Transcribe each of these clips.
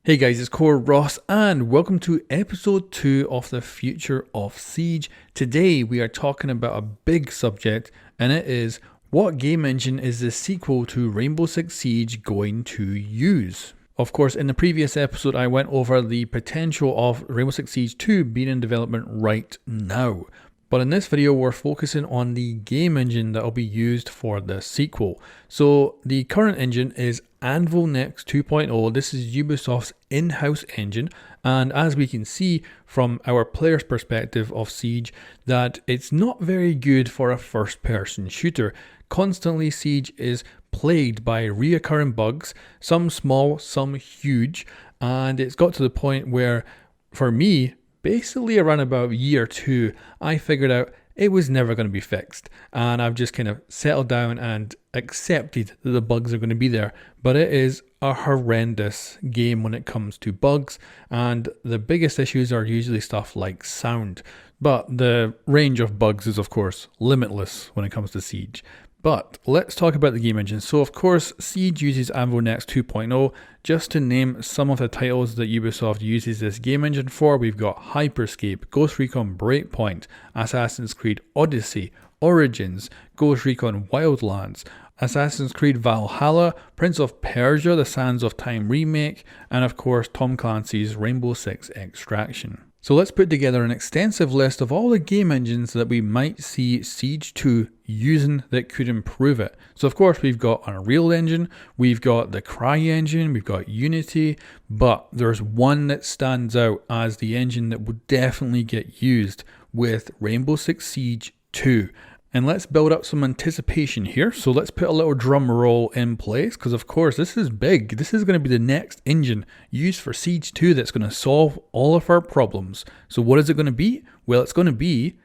Hey guys, it's Core Ross and welcome to episode 2 of the Future of Siege. Today we are talking about a big subject, and it is what game engine is the sequel to Rainbow Six Siege going to use? Of course, in the previous episode I went over the potential of Rainbow Six Siege 2 being in development right now. But in this video, we're focusing on the game engine that will be used for the sequel. So the current engine is Anvil Next 2.0. This is Ubisoft's in-house engine. And as we can see from our player's perspective of Siege, that it's not very good for a first-person shooter. Constantly, Siege is plagued by reoccurring bugs, some small, some huge. And it's got to the point where, for me, basically around about year 2, I figured out it was never going to be fixed. And I've just kind of settled down and accepted that the bugs are going to be there. But it is a horrendous game when it comes to bugs. And the biggest issues are usually stuff like sound. But the range of bugs is, of course, limitless when it comes to Siege. But let's talk about the game engine. So of course, Siege uses Anvil Next 2.0. Just to name some of the titles that Ubisoft uses this game engine for, we've got Hyperscape, Ghost Recon Breakpoint, Assassin's Creed Odyssey, Origins, Ghost Recon Wildlands, Assassin's Creed Valhalla, Prince of Persia, The Sands of Time remake, and of course Tom Clancy's Rainbow Six Extraction. So let's put together an extensive list of all the game engines that we might see Siege 2 using that could improve it. So of course we've got Unreal Engine, we've got the CryEngine, we've got Unity, but there's one that stands out as the engine that would definitely get used with Rainbow Six Siege 2. And let's build up some anticipation here. So let's put a little drum roll in place, because of course this is big. This is going to be the next engine used for Siege 2 that's going to solve all of our problems. So what is it going to be? Well, it's going to be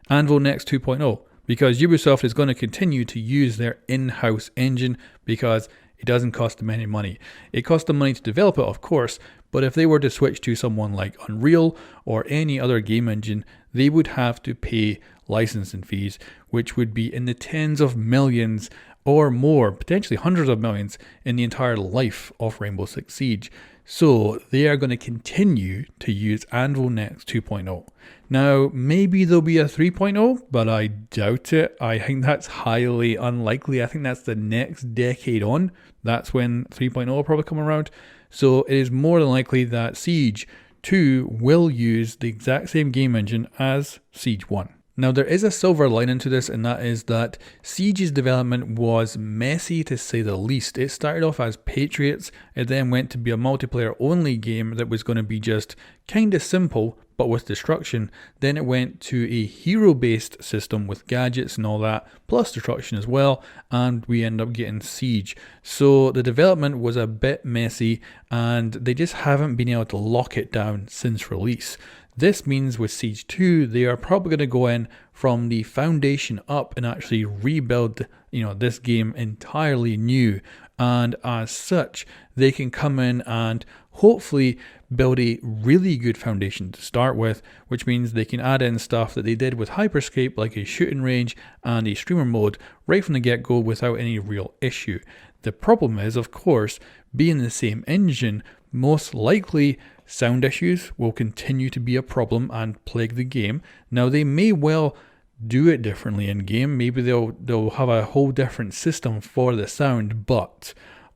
Anvil Next 2.0, because Ubisoft is going to continue to use their in-house engine because it doesn't cost them any money. It costs them money to develop it, of course, but if they were to switch to someone like Unreal or any other game engine, they would have to pay licensing fees, which would be in the tens of millions or more, potentially hundreds of millions in the entire life of Rainbow Six Siege. So they are going to continue to use Anvil Next 2.0. Now, maybe there'll be a 3.0, but I doubt it. I think that's highly unlikely. I think that's the next decade on. That's when 3.0 will probably come around. So it is more than likely that Siege 2 will use the exact same game engine as Siege 1. Now, there is a silver lining to this, and that is that Siege's development was messy to say the least. It started off as Patriots, it then went to be a multiplayer only game that was going to be just kind of simple, but with destruction. Then it went to a hero-based system with gadgets and all that, plus destruction as well, and we end up getting Siege. So the development was a bit messy, and they just haven't been able to lock it down since release. This means with Siege 2, they are probably going to go in from the foundation up and actually rebuild, this game entirely new. And as such, they can come in and hopefully build a really good foundation to start with, which means they can add in stuff that they did with Hyperscape, like a shooting range and a streamer mode, right from the get-go without any real issue. The problem is, of course, being the same engine, most likely sound issues will continue to be a problem and plague the game. Now, they may well do it differently in game. Maybe they'll have a whole different system for the sound, but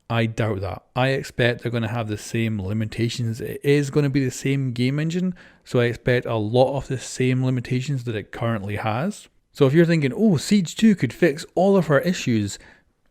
I doubt that. I expect they're going to have the same limitations. It is going to be the same game engine, so I expect a lot of the same limitations that it currently has. So if you're thinking, oh, Siege 2 could fix all of our issues,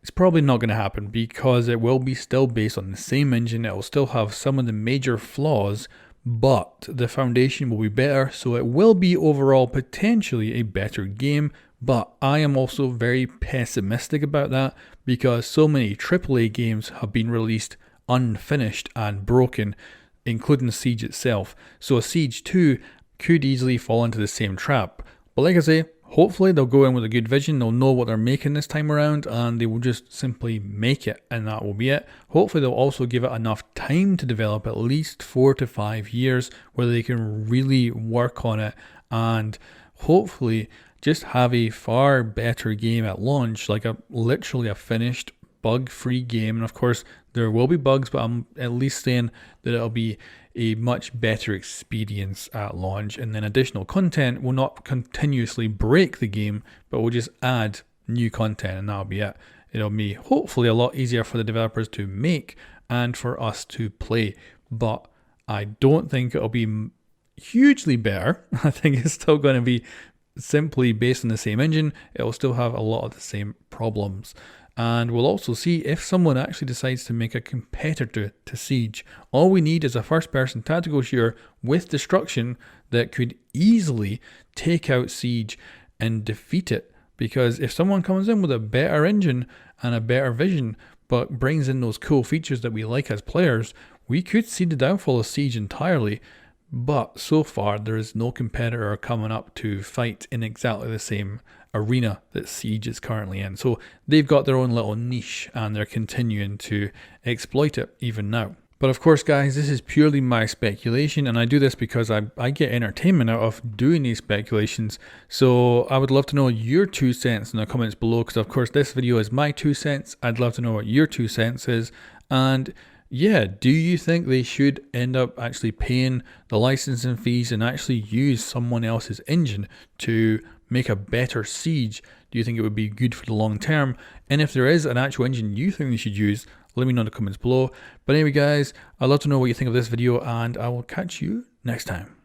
it's probably not going to happen, because it will be still based on the same engine. It will still have some of the major flaws, but the foundation will be better, so it will be overall potentially a better game. But I am also very pessimistic about that, because so many AAA games have been released unfinished and broken, including Siege itself. So Siege 2 could easily fall into the same trap. But like I say, hopefully they'll go in with a good vision, they'll know what they're making this time around, and they will just simply make it, and that will be it. Hopefully they'll also give it enough time to develop, at least 4 to 5 years, where they can really work on it, and hopefully just have a far better game at launch, like literally a finished bug-free game. And of course, there will be bugs, but I'm at least saying that it'll be a much better experience at launch. And then additional content will not continuously break the game, but will just add new content, and that'll be it. It'll be hopefully a lot easier for the developers to make and for us to play. But I don't think it'll be hugely better. I think it's still going to be simply based on the same engine. It'll still have a lot of the same problems. And we'll also see if someone actually decides to make a competitor to Siege. All we need is a first-person tactical shooter with destruction that could easily take out Siege and defeat it. Because if someone comes in with a better engine and a better vision, but brings in those cool features that we like as players, we could see the downfall of Siege entirely. But so far, there is no competitor coming up to fight in exactly the same arena that Siege is currently in. So they've got their own little niche and they're continuing to exploit it even now. But of course, guys, this is purely my speculation, and I do this because I get entertainment out of doing these speculations. So I would love to know your 2 cents in the comments below, because of course this video is my 2 cents. I'd love to know what your 2 cents is. And yeah, do you think they should end up actually paying the licensing fees and actually use someone else's engine to make a better Siege? Do you think it would be good for the long term? And if there is an actual engine you think they should use, let me know in the comments below. But anyway, guys, I'd love to know what you think of this video, and I will catch you next time.